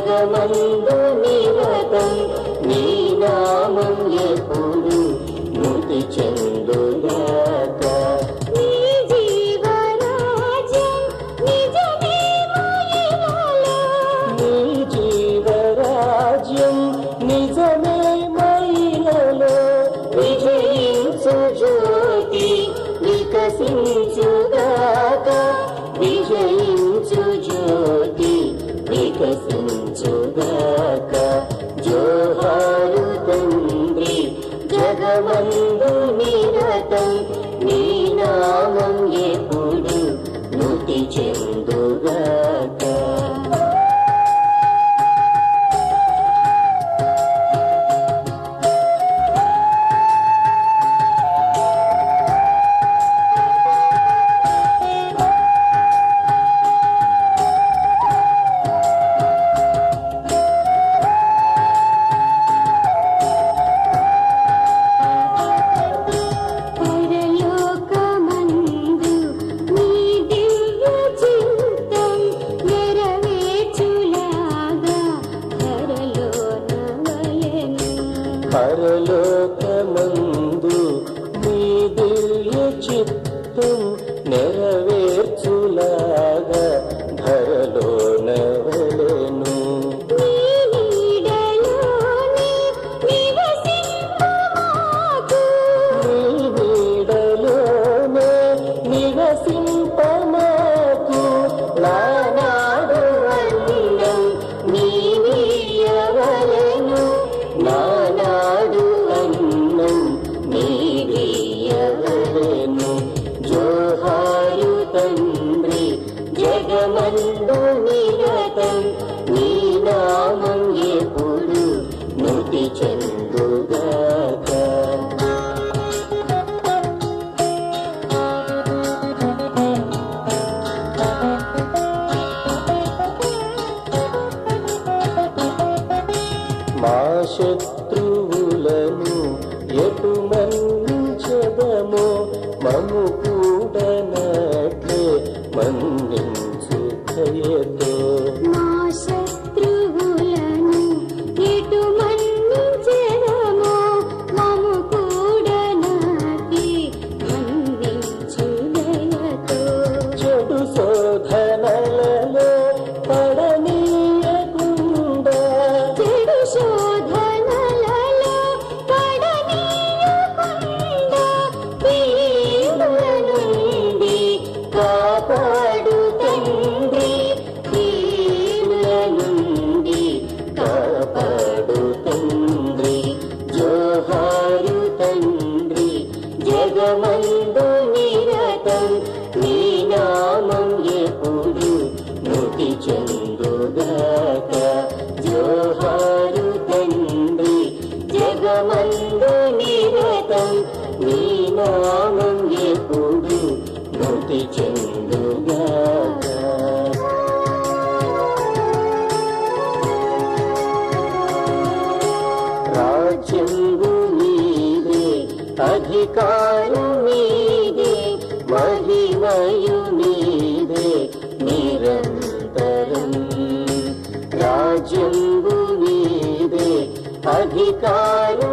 జగమందు నిరతం నీ నామం ఎప్పుడు స్మృతి చెందుగాక. నీ జీవరాజ్యం నిజమే మహిమలో, నీ జీవరాజ్యం నిజమే మహిమలో విజయించు జ్యోతి వికసించుగాక. విజయించు జ్యోతి వికసించుగాక. జోహారు తండ్రి జగమందు నిరతం నీ నామం ఎప్పుడు స్మృతి చెందుగాక. పరలోకమందు నీ దివ్య చిత్తం నెరవేర్చులాగా ధరలోన వలెను. పరలోకమందు నీ దివ్య చిత్తం నెరవేర్చులాగా ధరలోన వలెను. నీ నీడలోనే నివసింపమాకు, నీ నీడలోనే నివసింపమాకు. నానాడు అన్నం నీవీయవలెను. నానాడు అన్నం నీవీయవలెను. జోహారు తండ్రి జగమందు నిరతం నీ నామం ఎప్పుడు స్మృతి చెందుగాక. మా శత్రువులను ఎటు మన్నించెదమో మము కూడనట్లే మన్నించు దయతో. మా శత్రువులను ఎటు మన్నించెదమో మము కూడనట్టి మన్నించు దయతో. చెడు శోధనలలో పడనీయకుండా. చెడు శోధనలలో పడనీయకుండా కీడుల నుండి కాపాడు తండ్రి. కీడుల నుండి కాపాడు తండ్రి. జోహారు తండ్రి జగమందు నిరతం నీ నామం ఎప్పుడు స్మృతి చెందుగాక. జోహారు తండ్రి జగమందు నిరతం నీ నామం ఎప్పుడు స్మృతి చెందుగాక. రాజ్యంబు నీదే అధికారం నీదే మహిమయు నీదే నిరంతరం. రాజ్యంబు నీదే అధికారం